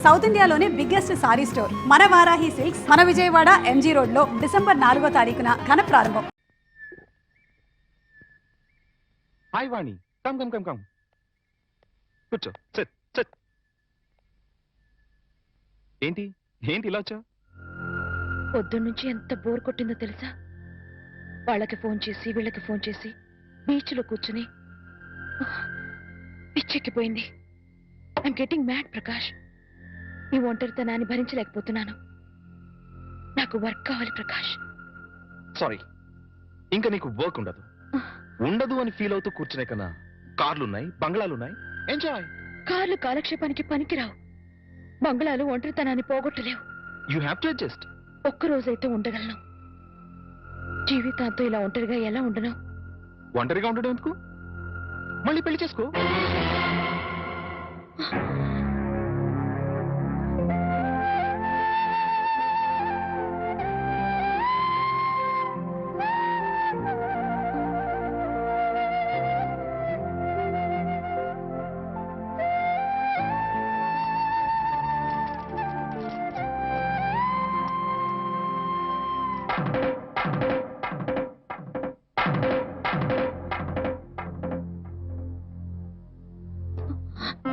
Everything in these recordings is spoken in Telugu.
సౌత్ ఇండియాలోనే బిగ్గెస్ట్ సారీ స్టోర్ మన వారాహి సిల్క్స్ మన విజయవాడ ఎంజీ రోడ్ లో డిసెంబర్ 4వ తారీఖున ఘన ప్రారంభం. హాయ్ వాణి, కమ్ కమ్ కమ్ కమ్ కూర్చో. SIT SIT. ఏంటి ఏంటి ఇలా వచ్చా? పొద్దున్నుంచి ఎంత బోర్ కొట్టిందో తెలుసా? వాళ్ళకి ఫోన్ చేసి వీళ్ళకి ఫోన్ చేసి బీచ్ లో కూర్చుని పిచ్చెక్కిపోయింది. I'm getting mad Prakash. నీ ఒంటరితనాన్ని భరించలేకపోతున్నాను. నాకు వర్క్ కావాలి ప్రకాష్. సారీ, ఇంకా నీకు వర్క్ ఉండదు. ఉండదు అని ఫీల్ అవుతూ కూర్చునే కన్నా కార్లున్నాయి, బంగ్లాలున్నాయి, ఎంజాయ్. కార్లు కాలక్షేపానికి పనికిరావు. బంగ్లాలు ఒంటరితనాన్ని పోగొట్టలేవు. You have to adjust. ఒక్కరోజైతే ఉండగలను. జీవితాంతో ఇలా ఒంటరిగా ఎలా ఉండను? ఒంటరిగా ఉండడం ఎందుకు? మళ్ళీ పెళ్లి చేసుకో.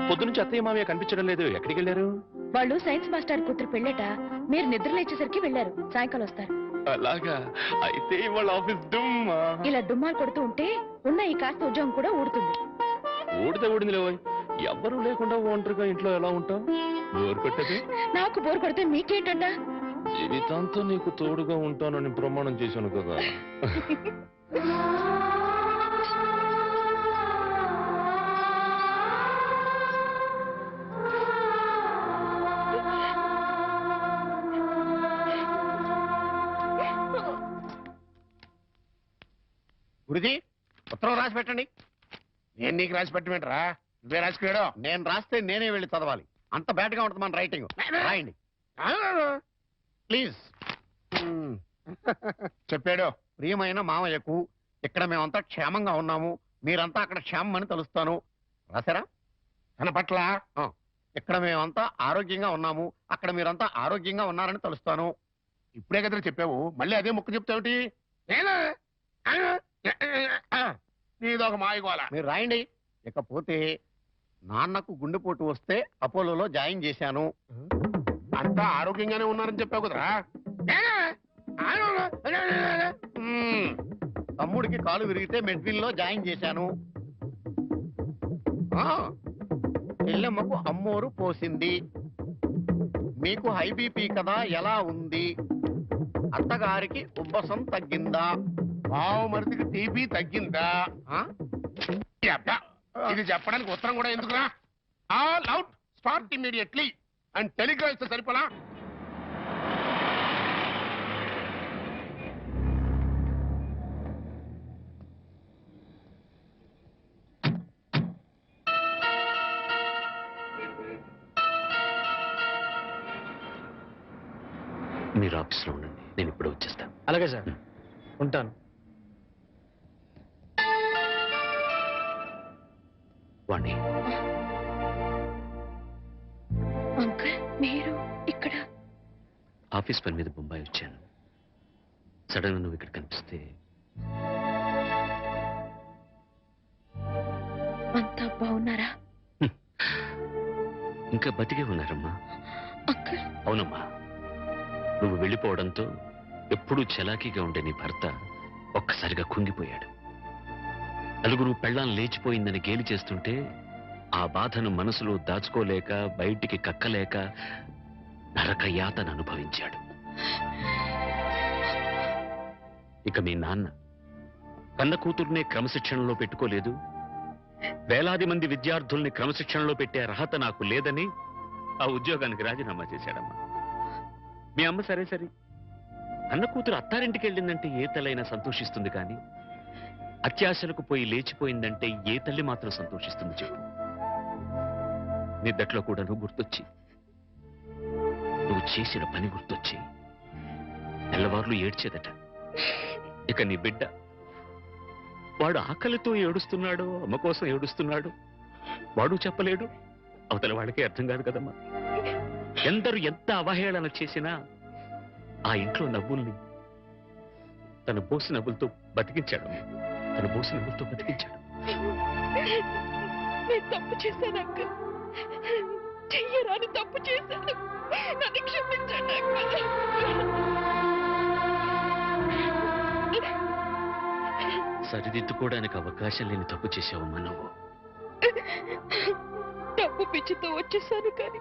పొద్దునుంచి అత్తయ్య మామయ్య కనిపించడం లేదు, ఎక్కడికి వెళ్ళారు? వాళ్ళు సైన్స్ మాస్టర్ కూతురు పెళ్ళట. మీరు నిద్ర లేచేసరికి వెళ్ళారు. సాయంకాలం వస్తారు. అలాగా? అయితే వాళ్ళ ఆఫీస్ డుమ్మా. ఇలా డుమ్మాలు కొడుతూ ఉంటే ఉన్న ఈ కాస్త ఉద్యోగం కూడా ఊడుతుంది. ఊడితే ఊడింది లేవోయ్. ఎవ్వరూ లేకుండా ఒంటరిగా ఇంట్లో ఎలా ఉంటావు? బోర్ కొట్టదు? నాకు బోర్ కొడితే మీకేంటంట? జీవితాంతో నీకు తోడుగా ఉంటానని ప్రమాణం చేశాను కదా. గురుజీ, ఉత్తరం రాసి పెట్టండి. నేను నీకు రాసి పెట్టమేంటరా? నువ్వే రాసిపోయాడు. నేను రాస్తే నేనే వెళ్ళి చదవాలి. అంత బ్యాడ్ గా ఉంటుంది మన రైటింగ్. రాయండి ప్లీజ్. చెప్పాడు, ప్రియమైన మామయ్యకు, ఇక్కడ మేమంతా క్షేమంగా ఉన్నాము, మీరంతా అక్కడ క్షేమం అని తలుస్తాను. రాశారా? తన పట్ల ఇక్కడ మేమంతా ఆరోగ్యంగా ఉన్నాము, అక్కడ మీరంతా ఆరోగ్యంగా ఉన్నారని తలుస్తాను. ఇప్పుడే కదా చెప్పావు, మళ్ళీ అదే ముక్క చెప్తావుటి? నీదొక మాయగోల. మీరు రాయండి. ఇకపోతే నాన్నకు గుండెపోటు వస్తే అపోలోలో జాయిన్ చేశాను. అంతా ఆరోగ్యంగానే ఉన్నారని చెప్పావు కదరా. తమ్ముడికి కాలు విరిగితే మెడ్విల్ లో జాయిన్ చేశాను. చెల్లెమ్మకు అమ్మోరు పోసింది. మీకు హై బీపీ కదా, ఎలా ఉంది? అత్తగారికి ఉబ్బసం తగ్గిందా? మరిదికి టీబీ తగ్గిందా? ఇది చెప్పడానికి ఉత్తరం కూడా ఎందుకురా? All out, start immediately and Telegram ఇస్తే సరిపోలా? మీరు ఆఫీస్లో ఉండండి, నేను ఇప్పుడు వచ్చేస్తాను. అలాగే సార్, ఉంటాను. వాణి, అంకుల్ మీరు ఇక్కడ? ఆఫీస్ పని మీద బొంబాయి వచ్చాను. సడన్ గా నువ్వు ఇక్కడ కనిపిస్తే అంతా బాగున్నారా? ఇంకా బతికే ఉన్నారమ్మా. అంకుల్. అవునమ్మా, నువ్వు వెళ్ళిపోవడంతో ఎప్పుడూ చలాకీగా ఉండే నీ భర్త ఒక్కసారిగా కుంగిపోయాడు. నలుగురు పెళ్ళాం లేచిపోయిందని గేలి చేస్తుంటే ఆ బాధను మనసులో దాచుకోలేక బయటికి కక్కలేక నరక యాతన అనుభవించాడు. ఇక మీ నాన్న కన్న కూతుర్నే క్రమశిక్షణలో పెట్టుకోలేదు, వేలాది మంది విద్యార్థుల్ని క్రమశిక్షణలో పెట్టే అర్హత నాకు లేదని ఆ ఉద్యోగానికి రాజీనామా చేశాడమ్మా. మీ అమ్మ సరే సరే, అన్న కూతురు అత్తారింటికి వెళ్ళిందంటే ఏ తల్లైనా సంతోషిస్తుంది, కానీ అత్యాశలకు పోయి లేచిపోయిందంటే ఏ తల్లి మాత్రం సంతోషిస్తుంది చెప్పు? నిద్దట్లో కూడా నువ్వు గుర్తొచ్చి, నువ్వు చేసిన పని గుర్తొచ్చి తెల్లవార్లు ఏడ్చేదట. ఇక నీ బిడ్డ, వాడు ఆకలితో ఏడుస్తున్నాడు, అమ్మ కోసం ఏడుస్తున్నాడు, వాడు చెప్పలేడు, అవతల వాళ్ళకి అర్థం కాదు కదమ్మా. ఎందరు ఎంత అవహేళన చేసినా ఆ ఇంట్లో నవ్వుల్ని తను పోసి నవ్వులతో బతికించాడు. తను పోసి నవ్వులతో బతికించాడు. నేను తప్పు చేశాను అంకుల్. చెయ్యరాని తప్పు చేశాను. నన్ను క్షమించండి అంకుల్. సరిదిద్దుకోవడానికి అవకాశం లేని తప్పు చేసావమ్మా నువ్వు. తప్పు పిచ్చితో వచ్చేసాను కానీ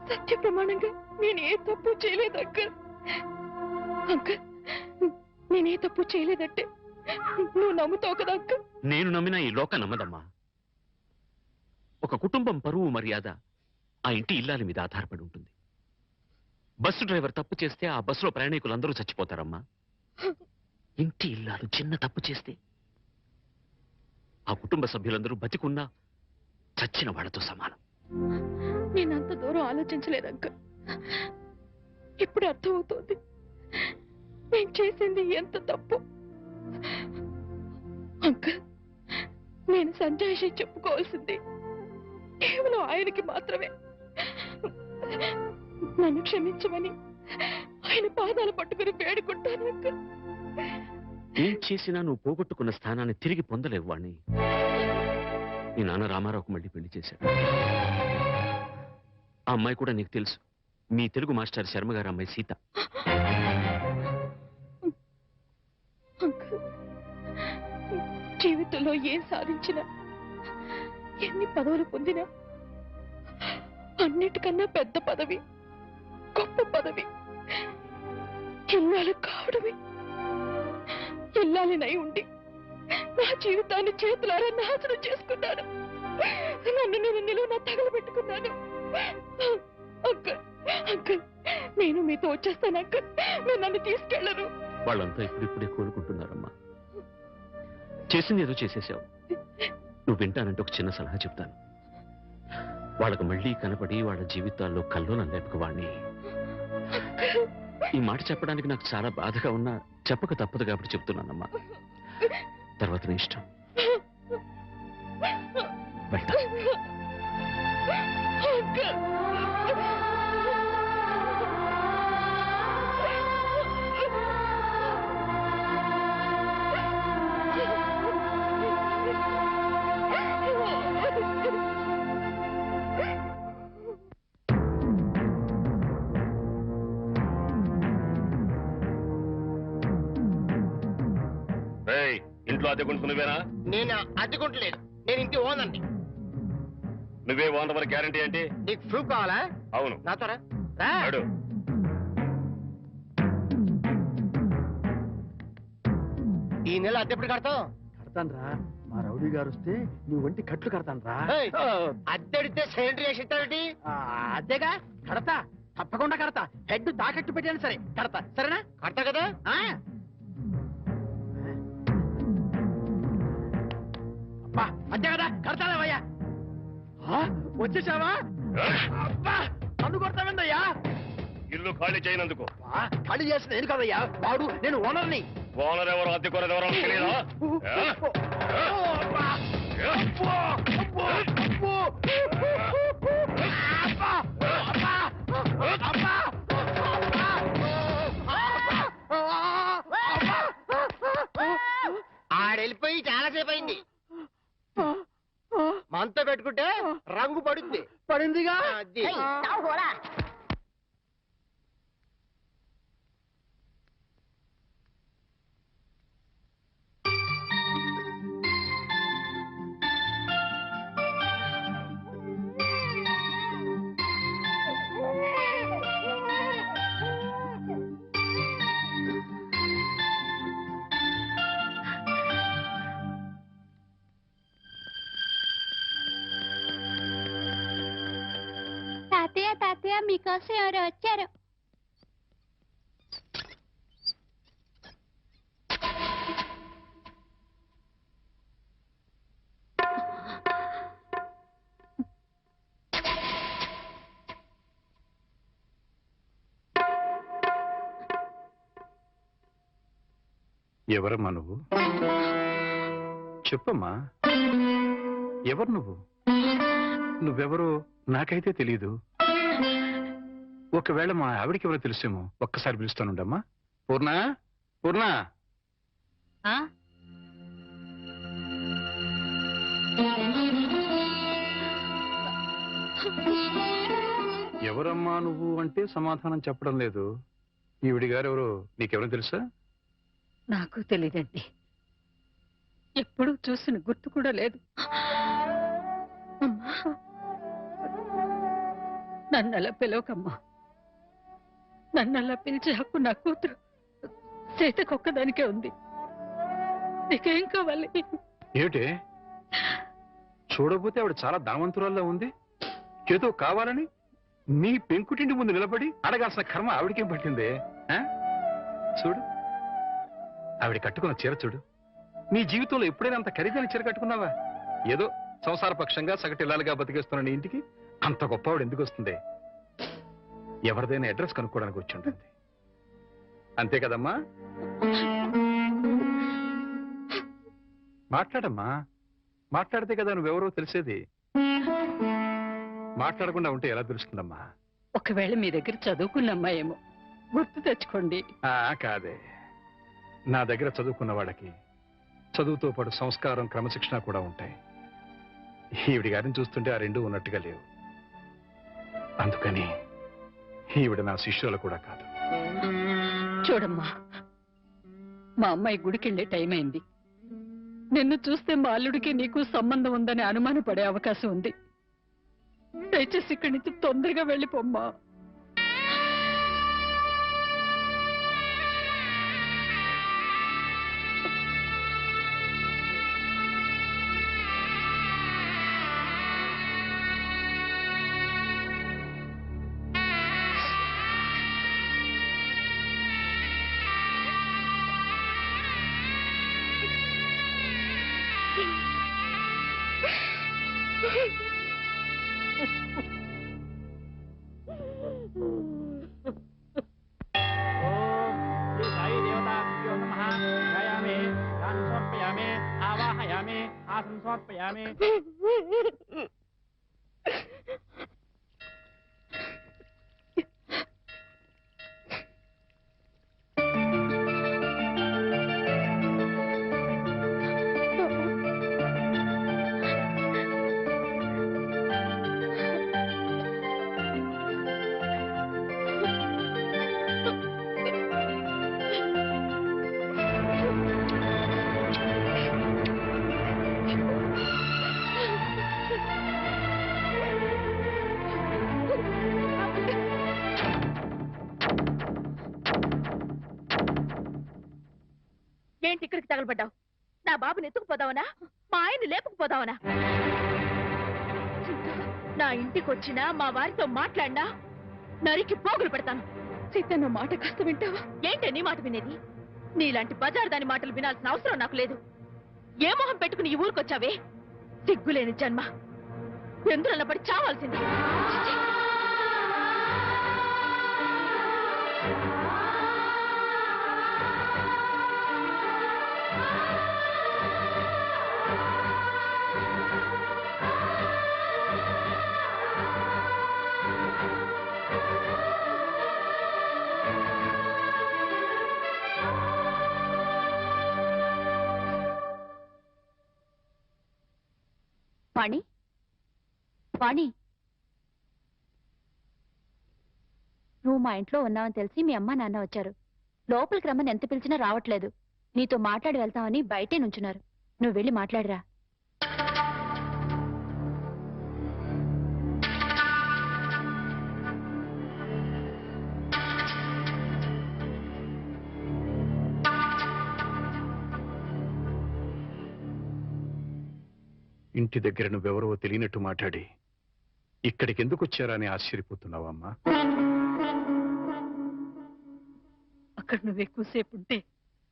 సత్య ప్రమాణంగా నేను ఏ తప్పు చేయలేదు అంకుల్. అంకుల్ నేనే తప్పు చేయలేదంటే నువ్వు నమ్ముతావు కదా అంకుల్? నేను నమ్మినా ఈ లోక నమ్మదమ్మా. ఒక కుటుంబం పరువు మర్యాద ఆ ఇంటి ఇల్లాలి మీద ఆధారపడి ఉంటుంది. బస్సు డ్రైవర్ తప్పు చేస్తే ఆ బస్సులో ప్రయాణికులందరూ చచ్చిపోతారమ్మా. ఇంటి ఇల్లాలు చిన్న తప్పు చేస్తే ఆ కుటుంబ సభ్యులందరూ బతికున్నా చచ్చిన వాళ్ళతో సమానం. నేనంత దూరం ఆలోచించలేదు అంకుల్. ఇప్పుడు అర్థమవుతోంది నేను చేసింది ఎంత తప్పు. అంకుల్ నేను సంజయ్ చెప్పుకోవాల్సింది కేవలం ఆయనకి మాత్రమే. నన్ను క్షమించమని ఆయన పాదాలు పట్టుకుని వేడుకుంటాను అంకుల్. ఏం చేసినా నువ్వు పోగొట్టుకున్న స్థానాన్ని తిరిగి పొందలేవు వాణ్ణి. నీ నాన్న రామారావుకు మళ్ళీ పెళ్లి చేశాడు. ఆ అమ్మాయి కూడా నీకు తెలుసు. మీ తెలుగు మాస్టర్ శర్మ గారు అమ్మాయి సీత. అంకుల్ జీవితంలో ఏం సాధించినా ఎన్ని పదవులు పొందినా అన్నిటికన్నా పెద్ద పదవి, గొప్ప పదవి ఇల్లాలు కావడమే. ఇల్లాలినై ఉండి నా జీవితాన్ని చేతులారా నాశనం చేసుకున్నాను. నన్ను నేను నిలువున తగలబెట్టుకున్నాను. అంకుల్ అంకుల్ నేను మీతో వచ్చేస్తాను అంకుల్. నేను నన్ను తీసుకెళ్లరు. వాళ్ళంతా ఇప్పుడిప్పుడే కోలుకుంటున్నారమ్మా. చేసింది ఏదో చేసేసావు. నువ్వు వింటానంటే ఒక చిన్న సలహా చెప్తాను. వాళ్ళకు మళ్ళీ కనపడి వాళ్ళ జీవితాల్లో కల్లోలం లేపక వాణ్ణి. ఈ మాట చెప్పడానికి నాకు చాలా బాధగా ఉన్నా చెప్పక తప్పదు కాబట్టి చెప్తున్నానమ్మా. తర్వాత నీ ఇష్టం. వెళ్తా. ఇంట్లో అద్దె కొనుక్కు నువ్వేనా? నేను అద్దెకుంటలేదు. నేను ఇంటి ఓనండి. నువ్వే ఓనర్ గ్యారంటీ ఏంటి? నీకు ప్రూఫ్ కావాలా? అవును. నాతో రా. రా. ఈ నెల అద్దె ఎప్పుడు కడతావు? కడతాన్రా. మా రౌడీ గారు వస్తే నీ ఒంటి కట్లు కడతాన్రా. అద్దె అడిగితే సిలిండర్ చేసి ఇస్తావేంటి? అదేగా కడతా, తప్పకుండా కడతా. హెడ్ తాకట్టు పెట్టాను సరే కడతా. సరేనా? కడతా కదా. అంతే కదా కడతావయ్యా. వచ్చేసావా? నన్ను కొడతావేందయ్యా? ఇల్లు ఖాళీ చేయనందుకు. ఖాళీ చేసిన నేను కదయ్యా, వాడు నేను ఓనర్ని. ఓనర్ ఎవరు అద్దె కొనేది ఎవరో తెలియదా? ఆడెళ్ళిపోయి చాలాసేపు అయింది. మనతో పెట్టుకుంటే రంగు పడుద్ది. పడిందిగా. అది. తాతయ్య మీకోసం ఎవరు వచ్చారు? ఎవరమ్మా నువ్వు? చెప్పమ్మా, ఎవరు నువ్వు? నువ్వెవరో నాకైతే తెలీదు. ఒకవేళ మా ఆవిడికి ఎవరో తెలుసేమో, ఒక్కసారి పిలుస్తానుండమ్మా. పూర్ణ, పూర్ణ. ఎవరమ్మా నువ్వు అంటే సమాధానం చెప్పడం లేదు. ఈవిడి గారు ఎవరో నీకెవరో తెలుసా? నాకు తెలియదండి, ఎప్పుడూ చూసిన గుర్తు కూడా లేదు. అమ్మా, నన్ను అలా పిలవకమ్మా. నన్ను అలా పిలిచే హక్కు నా కూతురు సీతకొక్కదానికే ఉంది. నీకేం కావాలి? ఏమిటే చూడకపోతే ఆవిడ చాలా ధనవంతురాల్లో ఉంది. ఏదో కావాలని నీ పెంకుటింటి ముందు నిలబడి అడగాల్సిన కర్మ ఆవిడకేం పట్టిందే? చూడు, ఆవిడ కట్టుకున్న చీర చూడు. నీ జీవితంలో ఎప్పుడైనా అంత ఖరీదైన చీర కట్టుకున్నావా? ఏదో సంసార పక్షంగా సగటిల్లాలుగా బతికేస్తున్న నీ ఇంటికి అంత గొప్ప ఆవిడ ఎందుకు వస్తుంది? ఎవరిదైనా అడ్రస్ కనుక్కోవడానికి వచ్చి ఉంటుంది, అంతే కదమ్మా? మాట్లాడమ్మా, మాట్లాడితే కదా నువ్వెవరో తెలిసేది. మాట్లాడకుండా ఉంటే ఎలా తెలుస్తుందమ్మా? ఒకవేళ మీ దగ్గర చదువుకున్న అమ్మాయేమో, గుర్తు తెచ్చుకోండి. కాదే, నా దగ్గర చదువుకున్న వాళ్ళకి చదువుతో పాటు సంస్కారం, క్రమశిక్షణ కూడా ఉంటాయి. ఈవిడి గారిని చూస్తుంటే ఆ రెండూ ఉన్నట్టుగా లేవు. అందుకని ఈవిడ నా శిష్యులు కూడా కాదు. చూడమ్మా, మా అమ్మాయి గుడికెళ్ళే టైం అయింది. నిన్ను చూస్తే మా అల్లుడికి నీకు సంబంధం ఉందని అనుమానపడే అవకాశం ఉంది. దయచేసి ఇక్కడి నుంచి తొందరగా వెళ్ళిపోమ్మా. ఏంటి ఇక్కడికి తగలబడ్డావు? నా బాబుని ఎత్తుకుపోదావనా? మా ఆయన్ని లేపుకుపోదావనా? నా ఇంటికి వచ్చినా మా వారితో మాట్లాడినా నరికి పోగులు పెడతాను. సీత, నా మాట కాస్త వింటావా? ఏంటే నీ మాట వినేది? నీలాంటి బజార్ దాని మాటలు వినాల్సిన అవసరం నాకు లేదు. ఏ మొహం పెట్టుకుని ఈ ఊరికొచ్చావే? సిగ్గులేని జన్మ, ఎందులో పడి చావాల్సింది. వాణి, వాణి, నువ్వు మా ఇంట్లో ఉన్నావని తెలిసి మీ అమ్మ నాన్న వచ్చారు. లోపలికి రమ్మని ఎంత పిలిచినా రావట్లేదు. నీతో మాట్లాడి వెళ్తామని బయటే నుంచున్నారు. నువ్వు వెళ్ళి మాట్లాడిరా. ఇంటి దగ్గర నువ్వెవరో తెలియనట్టు మాట్లాడి ఇక్కడికి ఎందుకు వచ్చారా అని ఆశ్చర్యపోతున్నావమ్మా? అక్కడ నువ్వు ఎక్కువసేపు ఉంటే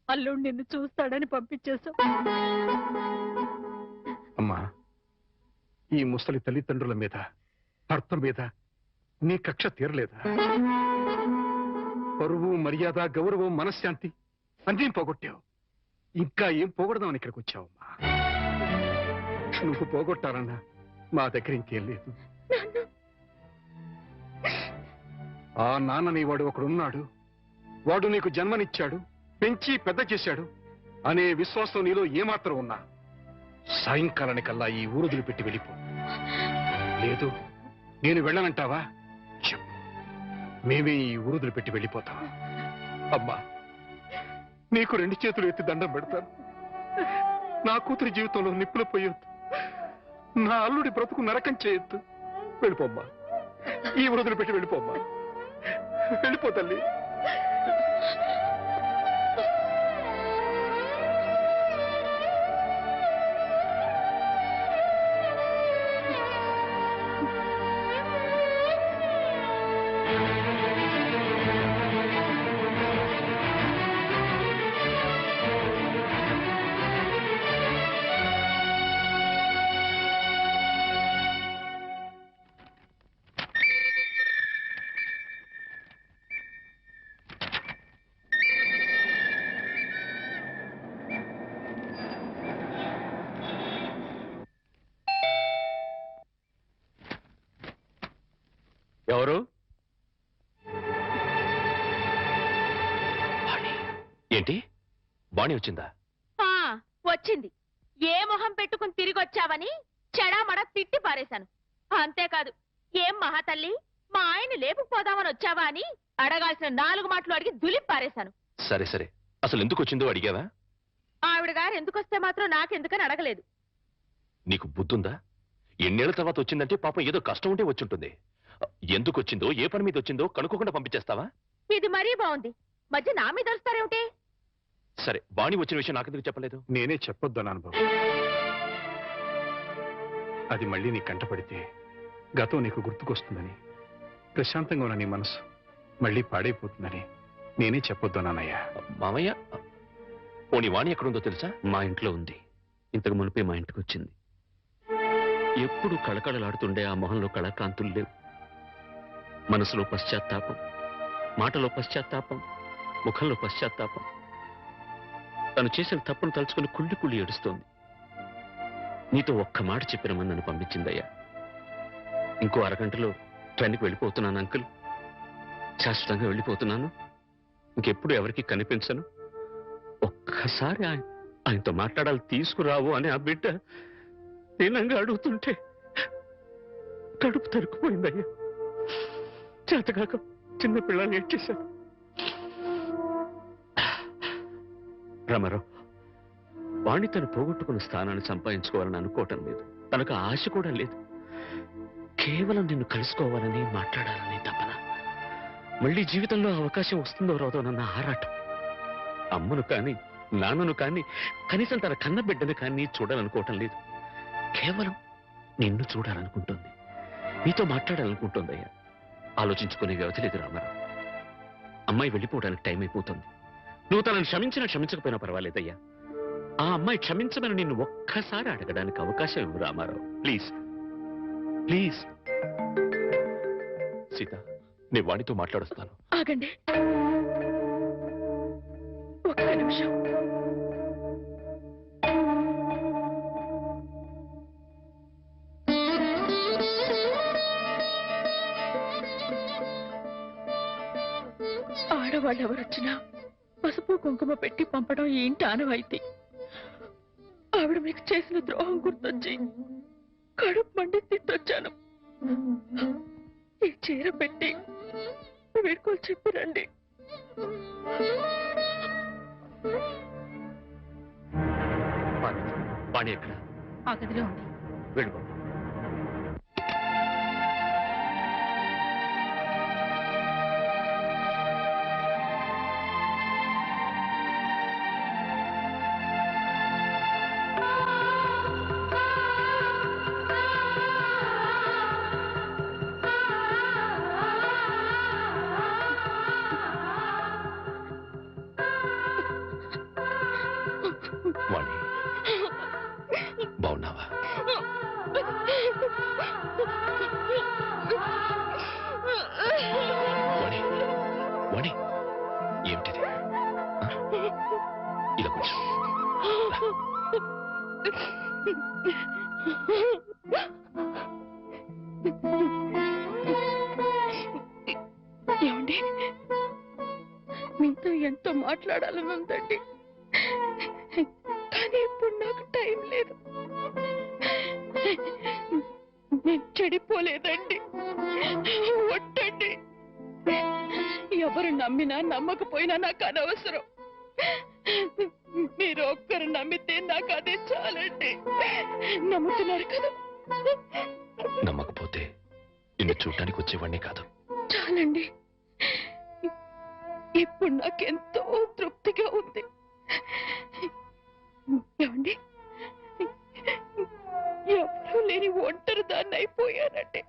అల్లుడు నిన్ను చూస్తాడని పంపించేశావు. అమ్మా, ఈ ముసలి తల్లిదండ్రుల మీద, భర్త మీద నీ కక్ష తీరలేదా? పరువు, మర్యాద, గౌరవం, మనశ్శాంతి అన్నీ పోగొట్టావు. ఇంకా ఏం పోగొడదామని ఇక్కడికి వచ్చావమ్మా? నువ్వు పోగొట్టాలన్నా మా దగ్గర ఇంకేం లేదు. ఆ నాన్నని వాడు ఒకడున్నాడు, వాడు నీకు జన్మనిచ్చాడు, పెంచి పెద్ద చేశాడు అనే విశ్వాసం నీలో ఏమాత్రం ఉన్నా సాయంకాలానికల్లా ఈ ఊరుదులు పెట్టి వెళ్ళిపో. లేదు నేను వెళ్ళనంటావా? చెప్పు, మేమే ఈ ఊరుదులు పెట్టి వెళ్ళిపోతాం. అమ్మా, నీకు 2 చేతులు ఎత్తి దండం పెడతాను. నా కూతురి జీవితంలో నిప్పులు పోయొద్దు, నా అల్లుడి బ్రతుకు నరకం చేయొద్దు. వెళ్ళిపోమ్మా, ఈ ఊరుదులు పెట్టి వెళ్ళిపోమ్మా. వెళ్ళిపో తల్లి. ఎవరు? ఏంటి, బాణి వచ్చిందా? వచ్చింది. ఏ మొహం పెట్టుకుని తిరిగి వచ్చావని చెడామడ తిట్టి పారేశాను. అంతేకాదు, ఏం మహాతల్లి మా ఆయన లేపుకుపోదామని వచ్చావా అని అడగాల్సిన 4 మాటలు అడిగి దులిపి పారేశాను. సరే సరే, అసలు ఎందుకు వచ్చిందో అడిగావా? ఆవిడ గారు ఎందుకొస్తే మాత్రం నాకెందుకని అడగలేదు. నీకు బుద్ధుందా? ఎన్నేళ్ల తర్వాత వచ్చిందంటే పాపం ఏదో కష్టం ఉంటే వచ్చుంటుంది. ఎందుకు వచ్చిందో, ఏ పని మీద వచ్చిందో కనుక్కోకుండా పంపించేస్తావా? ఇది మరీ బాగుంది. మధ్య నా మీద వస్తారేమిటి? సరే, బాణి వచ్చిన విషయం నాకెందుకు చెప్పలేదు? నేనే చెప్పొద్దు అన్నాను బాబు. అది మళ్ళీ నీ కంటపడితే గతం నీకు గుర్తుకొస్తుందని, ప్రశాంతంగా ఉన్న నీ మనసు మళ్ళీ పాడైపోతుందని నేనే చెప్పొద్దు అన్నానయ్యా. మామయ్య, పోనీ వాణి ఎక్కడుందో తెలుసా? మా ఇంట్లో ఉంది. ఇంతకు మునిపే మా ఇంటికి వచ్చింది. ఎప్పుడు కళకళలాడుతుండే ఆ మొహంలో కళాకాంతులు లేవు. మనసులో పశ్చాత్తాపం, మాటలో పశ్చాత్తాపం, ముఖంలో పశ్చాత్తాపం. తను చేసిన తప్పును తలుచుకుని కుళ్ళి కుళ్ళి ఏడుస్తోంది. నీతో ఒక్క మాట చెప్పినమని నన్ను పంపించిందయ్యా. ఇంకో అరగంటలో ట్రైన్కి వెళ్ళిపోతున్నాను అంకుల్. శాశ్వతంగా వెళ్ళిపోతున్నాను. ఇంకెప్పుడు ఎవరికి కనిపించను. ఒక్కసారి ఆయనతో మాట్లాడాలి, తీసుకురావు అని ఆ బిడ్డ దీనంగా అడుగుతుంటే కడుపు తరుక్కుపోయిందయ్యా. చేతకాక చిన్న పిల్లలు ఏడ్చేశారు. రామారావు, వాణి తను పోగొట్టుకున్న స్థానాన్ని సంపాదించుకోవాలని అనుకోవటం లేదు. తనకు ఆశ కూడా లేదు. కేవలం నిన్ను కలుసుకోవాలని, మాట్లాడాలని తపన. మళ్ళీ జీవితంలో అవకాశం వస్తుందో రాదోనన్న ఆరాటం. అమ్మను కానీ, నాన్నను కానీ, కనీసం తన కన్న బిడ్డను కానీ చూడాలనుకోవటం లేదు. కేవలం నిన్ను చూడాలనుకుంటుంది, నీతో మాట్లాడాలనుకుంటుందయ్యా. ఆలోచించుకునే వ్యవధి లేదు రామారావు. అమ్మాయి వెళ్ళిపోవడానికి టైం అయిపోతుంది. నువ్వు తనను క్షమించకపోయినా పర్వాలేదయ్యా. ఆ అమ్మాయి క్షమించమని నిన్ను ఒక్కసారి అడగడానికి అవకాశం ఇవ్వు రామారావు. Please please. సీత, నేను వాణితో మాట్లాడొస్తాను. ఆగండి ఒక్క నిమిషం. ఆడవాళ్ళు ఎవరొచ్చినా పసుపు కుంకుమ పెట్టి పంపడం ఈ ఇంటి ఆనవాయితీ. ఆవిడ మీకు చేసిన ద్రోహం గుర్తొచ్చి కడుపు మండి తిట్టొచ్చాను. ఈ చీర పెట్టి వీడుకోలు చెప్పిరండి. వాణి ఎక్కడ? ఆ గదిలో ఉంది. వెళ్ళు. వాణి, బాగున్నావా? వాణి, వాణి, ఏమిటిది? ఇలా కొంచెం ఏమండి? ఏమండి, మీతో ఎంతో మాట్లాడాలని ఉందండి, కానీ ఇప్పుడు నాకు టైం లేదు. నేను చెడిపోలేదండి, ఒట్టండి. ఎవరు నమ్మినా నమ్మకపోయినా నాకు అనవసరం. మీరు ఒక్కరు నమ్మితే నాకు అదే చాలండి. నమ్ముతున్నారు కదా? నమ్మకపోతే నిన్ను చూడటానికి వచ్చేవాడినే కాదు. చాలండి, ఇప్పుడు నాకెంతో తృప్తిగా ఉంది. ఏమండి, ఎవరూ లేని ఒంటరి దాన్ని అయిపోయానండి.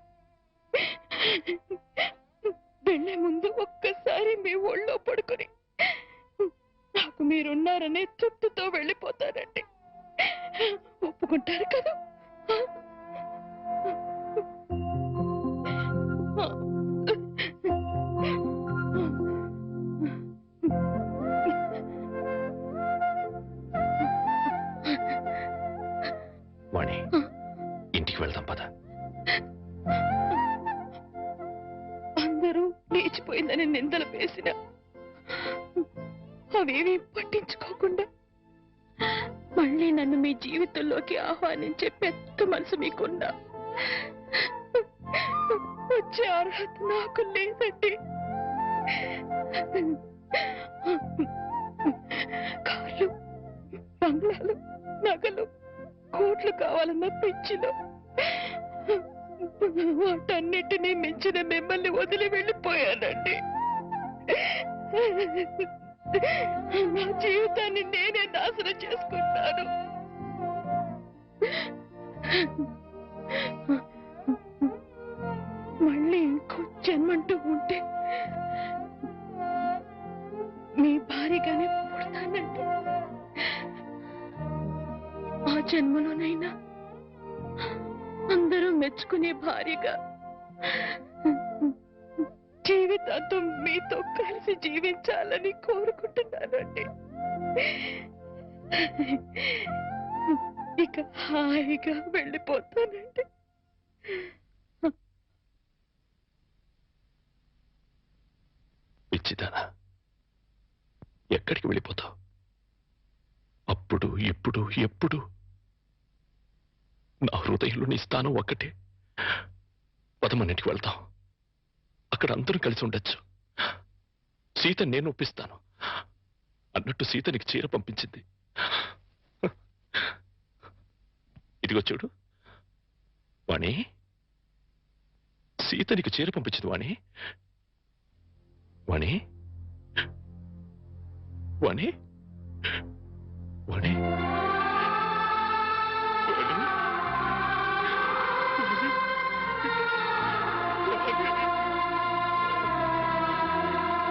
వెళ్లే ముందు ఒక్కసారి మీ ఒళ్ళో పడుకొని నాకు మీరున్నారనే తృప్తితో వెళ్ళిపోతానండి. ఒప్పుకుంటారు కదా? వాణి, ఇంటికి వెళ్దాం పద. అందరూ లేచిపోయిందని నిందలు వేసిన అవేమీ పట్టించుకోకుండా మళ్ళీ నన్ను మీ జీవితంలోకి ఆహ్వానించే పెద్ద మనసు మీకున్నా వచ్చే అర్హత నాకు లేదండి. కార్లు, బంగ్లాలు, నగలు, కోట్లు కావాలన్న పిచ్చిలో వాటన్నిటినీ మించిన మిమ్మల్ని వదిలి వెళ్ళిపోయానండి. నా జీవితాన్ని నేనే నాశనం చేసుకుంటాను. మళ్ళీ ఇంకో జన్మంటూ ఉంటే మీ భారీగానే పుడతానండి. ఆ జన్మలోనైనా అందరూ మెచ్చుకునే భార్యగా జీవితాంతం మీతో కలిసి జీవించాలని కోరుకుంటున్నానండి. ఇక హాయిగా వెళ్ళిపోతానండి. పిచ్చిదానా, ఎక్కడికి వెళ్ళిపోతావు? అప్పుడు ఇప్పుడు ఎప్పుడు నా హృదయంలో నీ స్థానం ఒక్కటే. పదమన్నింటికి వెళ్తాం, అక్కడ అందరూ కలిసి ఉండొచ్చు. సీత నేను ఒప్పిస్తాను అన్నట్టు సీత నీకు చీర పంపించింది. ఇదిగో చూడు వాణి, సీత నీకు చీర పంపించింది వాణి. వాణి, వాణి, వాణి, వాణి.